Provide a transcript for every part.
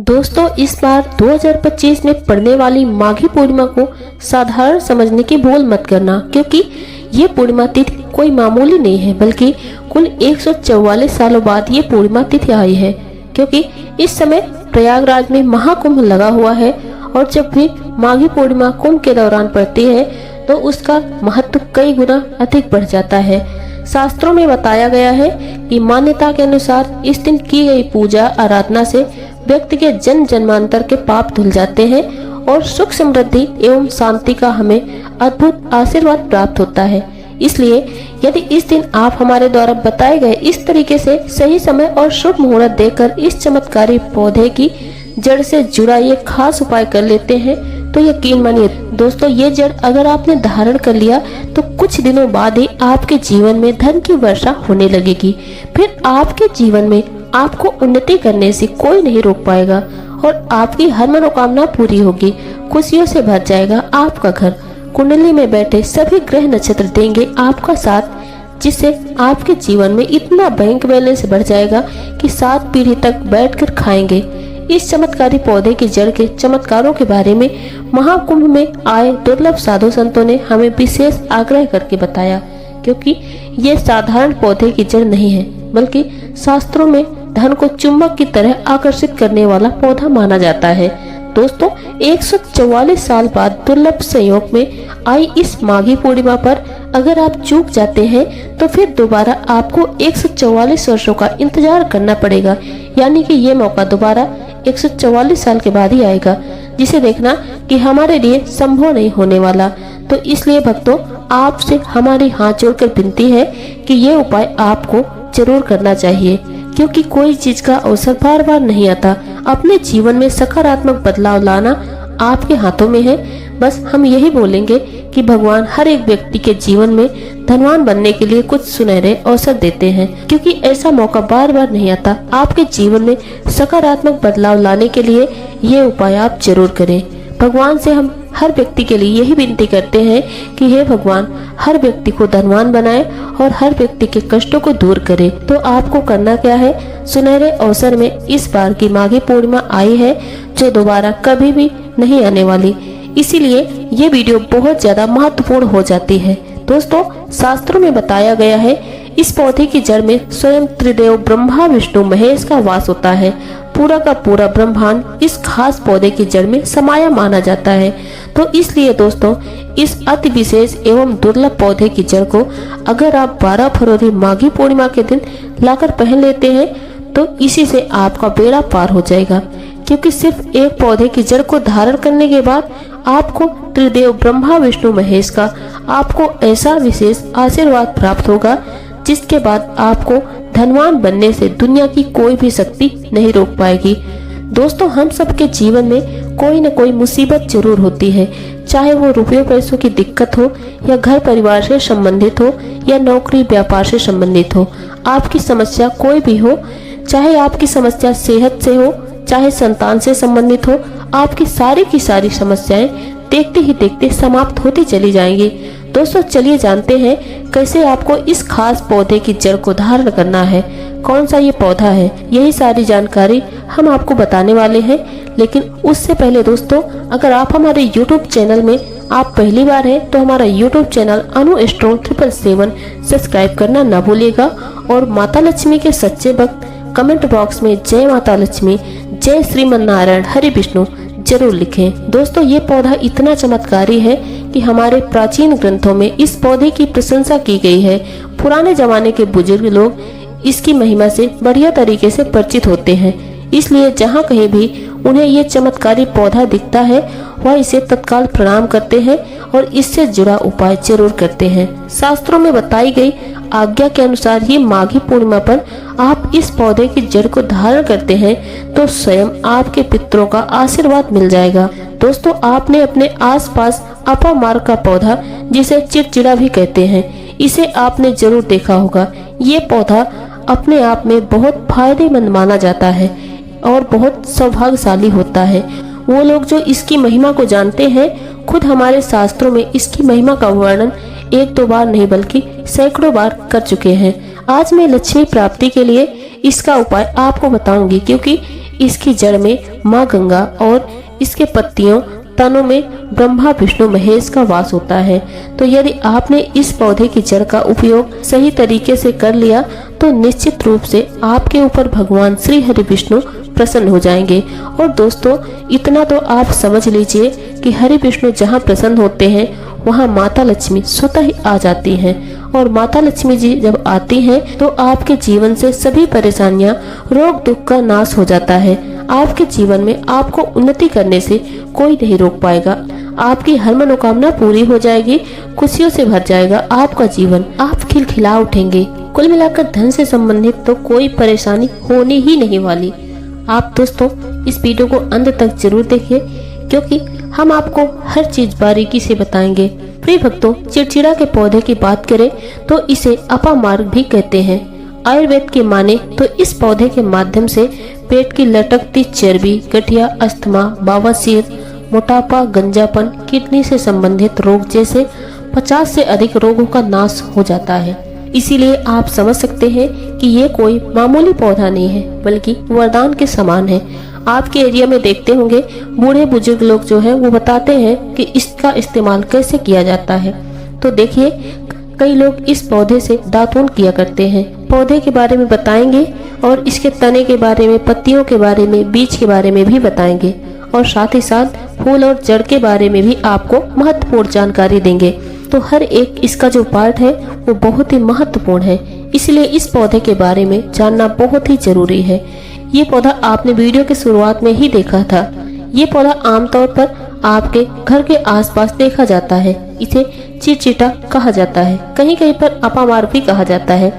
दोस्तों इस बार 2025 में पड़ने वाली माघी पूर्णिमा को साधारण समझने की भूल मत करना, क्योंकि ये पूर्णिमा तिथि कोई मामूली नहीं है, बल्कि कुल 144 सालों बाद ये पूर्णिमा तिथि आई है। क्योंकि इस समय प्रयागराज में महाकुंभ लगा हुआ है और जब भी माघी पूर्णिमा कुंभ के दौरान पड़ती है तो उसका महत्व कई गुना अधिक बढ़ जाता है। शास्त्रों में बताया गया है कि मान्यता के अनुसार इस दिन की गई पूजा आराधना से व्यक्ति के जन्म जन्मांतर के पाप धुल जाते हैं और सुख समृद्धि एवं शांति का हमें अद्भुत आशीर्वाद प्राप्त होता है। इसलिए यदि इस दिन आप हमारे द्वारा बताए गए इस तरीके से सही समय और शुभ मुहूर्त देकर इस चमत्कारी पौधे की जड़ से जुड़ा ये खास उपाय कर लेते हैं तो यकीन मानिए दोस्तों, ये जड़ अगर आपने धारण कर लिया तो कुछ दिनों बाद ही आपके जीवन में धन की वर्षा होने लगेगी। फिर आपके जीवन में आपको उन्नति करने से कोई नहीं रोक पाएगा और आपकी हर मनोकामना पूरी होगी। खुशियों से भर जाएगा आपका घर। कुंडली में बैठे सभी ग्रह नक्षत्र देंगे आपका साथ, जिससे आपके जीवन में इतना बैंक बैलेंस बढ़ जाएगा कि 7 पीढ़ी तक बैठकर खाएंगे। इस चमत्कारी पौधे की जड़ के चमत्कारों के बारे में महाकुंभ में आए दुर्लभ साधु संतों ने हमें विशेष आग्रह करके बताया, क्योंकि ये साधारण पौधे की जड़ नहीं है, बल्कि शास्त्रों में धन को चुंबक की तरह आकर्षित करने वाला पौधा माना जाता है। दोस्तों 144 साल बाद दुर्लभ संयोग में आई इस माघी पूर्णिमा पर अगर आप चूक जाते हैं तो फिर दोबारा आपको 144 वर्षों का इंतजार करना पड़ेगा। यानी कि ये मौका दोबारा 144 साल के बाद ही आएगा, जिसे देखना कि हमारे लिए संभव नहीं होने वाला। तो इसलिए भक्तों, आपसे हमारी हाथ जोड़कर विनती है कि ये उपाय आपको जरूर करना चाहिए, क्योंकि कोई चीज का अवसर बार बार नहीं आता। अपने जीवन में सकारात्मक बदलाव लाना आपके हाथों में है। बस हम यही बोलेंगे कि भगवान हर एक व्यक्ति के जीवन में धनवान बनने के लिए कुछ सुनहरे अवसर देते हैं, क्योंकि ऐसा मौका बार बार नहीं आता। आपके जीवन में सकारात्मक बदलाव लाने के लिए ये उपाय आप जरूर करें। भगवान से हम हर व्यक्ति के लिए यही विनती करते हैं कि हे भगवान, हर व्यक्ति को धनवान बनाए और हर व्यक्ति के कष्टों को दूर करे। तो आपको करना क्या है, सुनहरे अवसर में इस बार की माघी पूर्णिमा आई है जो दोबारा कभी भी नहीं आने वाली, इसीलिए ये वीडियो बहुत ज्यादा महत्वपूर्ण हो जाती है। दोस्तों शास्त्रों में बताया गया है इस पौधे की जड़ में स्वयं त्रिदेव ब्रह्मा विष्णु महेश का वास होता है। पूरा का पूरा ब्रह्मांड इस खास पौधे की जड़ में समाया माना जाता है। तो इसलिए दोस्तों इस अति विशेष एवं दुर्लभ पौधे की जड़ को अगर आप 12 फरवरी माघी पूर्णिमा के दिन लाकर पहन लेते हैं तो इसी से आपका बेड़ा पार हो जाएगा, क्योंकि सिर्फ एक पौधे की जड़ को धारण करने के बाद आपको त्रिदेव ब्रह्मा विष्णु महेश का आपको ऐसा विशेष आशीर्वाद प्राप्त होगा जिसके बाद आपको धनवान बनने से दुनिया की कोई भी शक्ति नहीं रोक पाएगी। दोस्तों हम सबके जीवन में कोई न कोई मुसीबत जरूर होती है, चाहे वो रुपये पैसों की दिक्कत हो या घर परिवार से संबंधित हो या नौकरी व्यापार से संबंधित हो। आपकी समस्या कोई भी हो, चाहे आपकी समस्या सेहत से हो, चाहे संतान से संबंधित हो, आपकी सारी की सारी समस्याएं देखते ही देखते समाप्त होती चली जाएंगी। दोस्तों चलिए जानते हैं कैसे आपको इस खास पौधे की जड़ को धारण करना है, कौन सा ये पौधा है। यही सारी जानकारी हम आपको बताने वाले हैं। लेकिन उससे पहले दोस्तों, अगर आप हमारे YouTube चैनल में आप पहली बार हैं तो हमारा YouTube चैनल अनु स्ट्रॉन्ग 777 सब्सक्राइब करना ना भूलिएगा और माता लक्ष्मी के सच्चे भक्त कमेंट बॉक्स में जय माता लक्ष्मी, जय श्रीमन नारायण हरि विष्णु जरूर लिखें। दोस्तों ये पौधा इतना चमत्कारी है कि हमारे प्राचीन ग्रंथों में इस पौधे की प्रशंसा की गई है। पुराने जमाने के बुजुर्ग लोग इसकी महिमा से बढ़िया तरीके से परिचित होते हैं, इसलिए जहाँ कहीं भी उन्हें ये चमत्कारी पौधा दिखता है वह इसे तत्काल प्रणाम करते हैं और इससे जुड़ा उपाय जरूर करते हैं। शास्त्रों में बताई गई आज्ञा के अनुसार ये माघी पूर्णिमा पर आप इस पौधे की जड़ को धारण करते हैं तो स्वयं आपके पितरों का आशीर्वाद मिल जाएगा। दोस्तों आपने अपने आसपास अपामार्ग का पौधा, जिसे चिड़चिड़ा भी कहते हैं, इसे आपने जरूर देखा होगा। ये पौधा अपने आप में बहुत फायदेमंद माना जाता है और बहुत सौभाग्यशाली होता है। वो लोग जो इसकी महिमा को जानते हैं, खुद हमारे शास्त्रों में इसकी महिमा का वर्णन 1-2 बार नहीं बल्कि सैकड़ों बार कर चुके हैं। आज मैं लक्ष्मी प्राप्ति के लिए इसका उपाय आपको बताऊंगी, क्योंकि इसकी जड़ में माँ गंगा और इसके पत्तियों तनों में ब्रह्मा विष्णु महेश का वास होता है। तो यदि आपने इस पौधे की जड़ का उपयोग सही तरीके से कर लिया तो निश्चित रूप से आपके ऊपर भगवान श्री हरि विष्णु प्रसन्न हो जाएंगे। और दोस्तों, इतना तो आप समझ लीजिए कि हरि विष्णु जहाँ प्रसन्न होते हैं वहाँ माता लक्ष्मी स्वतः ही आ जाती हैं। और माता लक्ष्मी जी जब आती हैं तो आपके जीवन से सभी परेशानियां, रोग दुख का नाश हो जाता है। आपके जीवन में आपको उन्नति करने से कोई नहीं रोक पाएगा। आपकी हर मनोकामना पूरी हो जाएगी, खुशियों से भर जाएगा आपका जीवन, आप खिलखिला उठेंगे। कुल मिलाकर धन से संबंधित तो कोई परेशानी होने ही नहीं वाली। आप दोस्तों इस वीडियो को अंत तक जरूर देखिए, क्योंकि हम आपको हर चीज बारीकी से बताएंगे। प्रिय भक्तों, चिड़चिड़ा के पौधे की बात करें तो इसे अपामार्ग भी कहते हैं। आयुर्वेद की माने तो इस पौधे के माध्यम से पेट की लटकती चर्बी, गठिया, अस्थमा, बवासीर, मोटापा, गंजापन, किडनी से संबंधित रोग जैसे 50 से अधिक रोगों का नाश हो जाता है। इसीलिए आप समझ सकते हैं कि ये कोई मामूली पौधा नहीं है, बल्कि वरदान के समान है। आपके एरिया में देखते होंगे बूढ़े बुजुर्ग लोग जो है वो बताते हैं कि इसका इस्तेमाल कैसे किया जाता है। तो देखिए, कई लोग इस पौधे से दातून किया करते हैं। पौधे के बारे में बताएंगे और इसके तने के बारे में, पत्तियों के बारे में, बीज के बारे में भी बताएंगे और साथ ही साथ फूल और जड़ के बारे में भी आपको महत्वपूर्ण जानकारी देंगे। तो हर एक इसका जो पार्ट है वो बहुत ही महत्वपूर्ण है, इसलिए इस पौधे के बारे में जानना बहुत ही जरूरी है। ये पौधा आपने वीडियो के शुरुआत में ही देखा था। ये पौधा आमतौर पर आपके घर के आसपास देखा जाता है। इसे चिड़चिटा कहा जाता है, कहीं कहीं पर अपामार्ग भी कहा जाता है।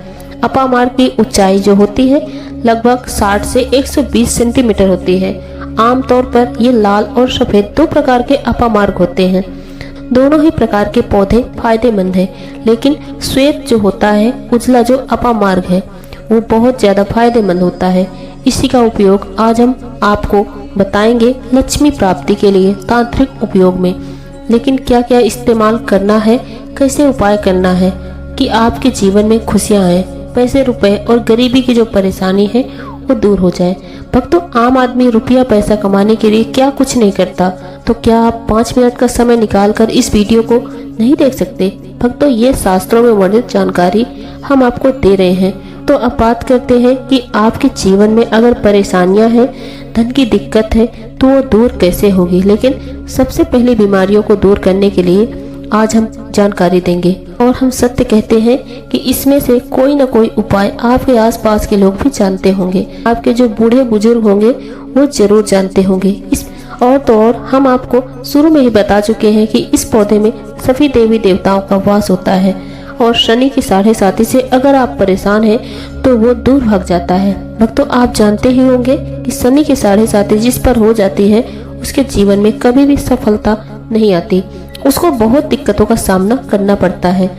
अपामार्ग की ऊंचाई जो होती है लगभग 60 से 120 सेंटीमीटर होती है। आमतौर पर ये लाल और सफेद दो प्रकार के अपामार्ग होते हैं। दोनों ही प्रकार के पौधे फायदेमंद हैं, लेकिन श्वेत जो होता है, उजला जो अपामार्ग है, वो बहुत ज्यादा फायदेमंद होता है। इसी का उपयोग आज हम आपको बताएंगे लक्ष्मी प्राप्ति के लिए तांत्रिक उपयोग में। लेकिन क्या क्या इस्तेमाल करना है, कैसे उपाय करना है कि आपके जीवन में खुशियां आए, पैसे रुपए और गरीबी की जो परेशानी है वो दूर हो जाए। भक्तों, आम आदमी रुपया पैसा कमाने के लिए क्या कुछ नहीं करता, तो क्या आप 5 मिनट का समय निकालकर इस वीडियो को नहीं देख सकते? भक्तों, ये शास्त्रों में वर्णित जानकारी हम आपको दे रहे हैं। तो अब बात करते हैं कि आपके जीवन में अगर परेशानियां हैं, धन की दिक्कत है, तो वो दूर कैसे होगी। लेकिन सबसे पहले बीमारियों को दूर करने के लिए आज हम जानकारी देंगे और हम सत्य कहते हैं कि इसमें से कोई न कोई उपाय आपके आसपास के लोग भी जानते होंगे। आपके जो बूढ़े बुजुर्ग होंगे वो जरूर जानते होंगे। और तो और हम आपको शुरू में ही बता चुके हैं कि इस पौधे में सभी देवी देवताओं का वास होता है और शनि की 7.5 से अगर आप परेशान हैं तो वो दूर भाग जाता है। भक्तों, आप जानते ही होंगे कि शनि की 7.5 जिस पर हो जाती है उसके जीवन में कभी भी सफलता नहीं आती, उसको बहुत दिक्कतों का सामना करना पड़ता है।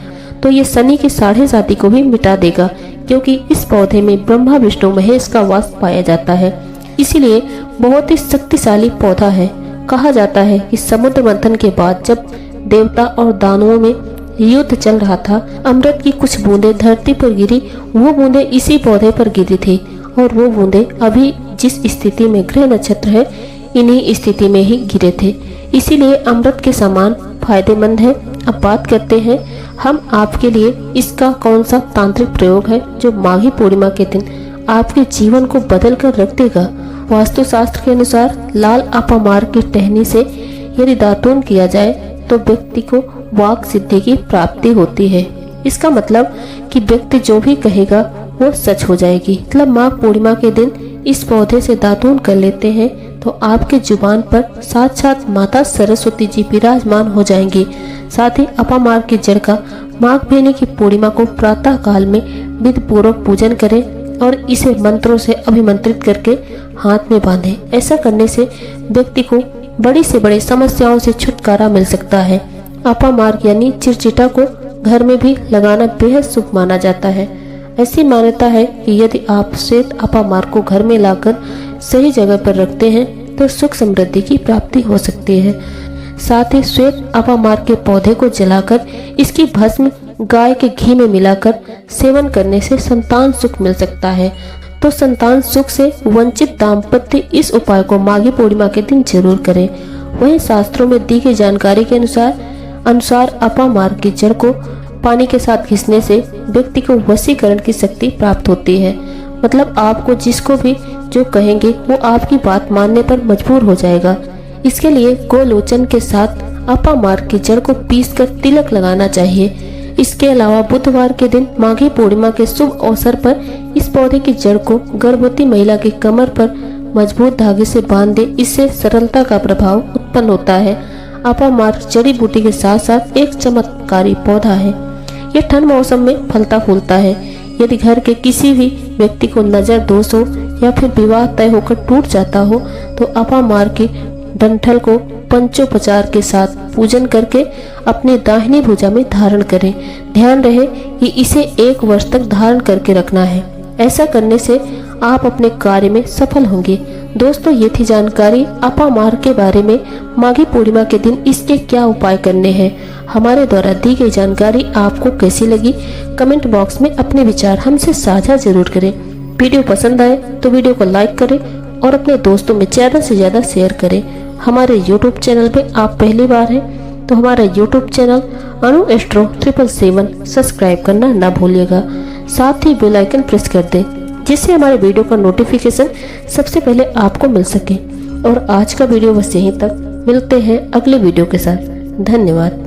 तो ये शनि की 7.5 को भी मिटा देगा, क्योंकि इस पौधे में ब्रह्मा विष्णु महेश का वास पाया जाता है। इसीलिए बहुत ही शक्तिशाली पौधा है। कहा जाता है कि समुद्र मंथन के बाद जब देवता और दानवों में युद्ध चल रहा था, अमृत की कुछ बूंदें धरती पर गिरी। वो बूंदें इसी पौधे पर गिरी थी और वो बूंदें अभी जिस स्थिति में ग्रह नक्षत्र है, इन्हीं स्थिति में ही गिरे थे। इसीलिए अमृत के समान फायदेमंद है। अब बात करते हैं हम आपके लिए इसका कौन सा तांत्रिक प्रयोग है जो माघी पूर्णिमा के दिन आपके जीवन को बदल कर रख देगा। वास्तुशास्त्र के अनुसार लाल अपामार्ग की टहनी से यदि दातून किया जाए तो व्यक्ति को वाक सिद्धि की प्राप्ति होती है। इसका मतलब कि व्यक्ति जो भी कहेगा वो सच हो जाएगी। मतलब माघ पूर्णिमा के दिन इस पौधे से दातून कर लेते हैं तो आपके जुबान पर साक्षात माता सरस्वती जी विराजमान हो जाएंगी। साथ ही अपामार्ग की जड़ का माघ महीने की पूर्णिमा को प्रातः काल में विधि पूर्वक पूजन करें और इसे मंत्रों से अभिमंत्रित करके हाथ में बांधें। ऐसा करने से व्यक्ति को बड़ी से बड़ी समस्याओं से छुटकारा मिल सकता है। अपामार्ग यानी चिड़चिटा को घर में भी लगाना बेहद शुभ माना जाता है। ऐसी मान्यता है कि यदि आप श्वेत अपामार्ग को घर में लाकर सही जगह पर रखते हैं तो सुख समृद्धि की प्राप्ति हो सकती है। साथ ही श्वेत अपामार्ग के पौधे को जलाकर इसकी भस्म गाय के घी में मिलाकर सेवन करने से संतान सुख मिल सकता है। तो संतान सुख से वंचित दाम्पत्य इस उपाय को माघी पूर्णिमा के दिन जरूर करें। वहीं शास्त्रों में दी गई जानकारी के अनुसार अपामार्ग की जड़ को पानी के साथ घिसने से व्यक्ति को वशीकरण की शक्ति प्राप्त होती है। मतलब आपको जिसको भी जो कहेंगे वो आपकी बात मानने पर मजबूर हो जाएगा। इसके लिए गोलोचन के साथ अपामार्ग की जड़ को पीसकर तिलक लगाना चाहिए। इसके अलावा बुधवार के दिन माघी पूर्णिमा के शुभ अवसर पर इस पौधे की जड़ को गर्भवती महिला की कमर पर मजबूत धागे से बांध दे। इससे सरलता का प्रभाव उत्पन्न होता है। अपामार्ग जड़ी बूटी के साथ साथ एक चमत्कारी पौधा है। यह ठंड मौसम में फलता फूलता है। यदि घर के किसी भी व्यक्ति को नजर दोष हो या फिर विवाह तय होकर टूट जाता हो तो अपामार्ग के डंठल को पंचोपचार के साथ पूजन करके अपनी दाहिनी भुजा में धारण करें। ध्यान रहे कि इसे 1 वर्ष तक धारण करके रखना है। ऐसा करने से आप अपने कार्य में सफल होंगे। दोस्तों, ये थी जानकारी अपामार्ग के बारे में। माघी पूर्णिमा के दिन इसके क्या उपाय करने हैं। हमारे द्वारा दी गई जानकारी आपको कैसी लगी, कमेंट बॉक्स में अपने विचार हमसे साझा जरूर करें। वीडियो पसंद आए तो वीडियो को लाइक करें और अपने दोस्तों में ज़्यादा से ज़्यादा शेयर करें। हमारे YouTube चैनल पे आप पहली बार हैं तो हमारा YouTube चैनल अनु एस्ट्रो 777 सब्सक्राइब करना ना भूलिएगा। साथ ही बेल आइकन प्रेस कर दें जिससे हमारे वीडियो का नोटिफिकेशन सबसे पहले आपको मिल सके। और आज का वीडियो बस यहीं तक। मिलते हैं अगले वीडियो के साथ। धन्यवाद।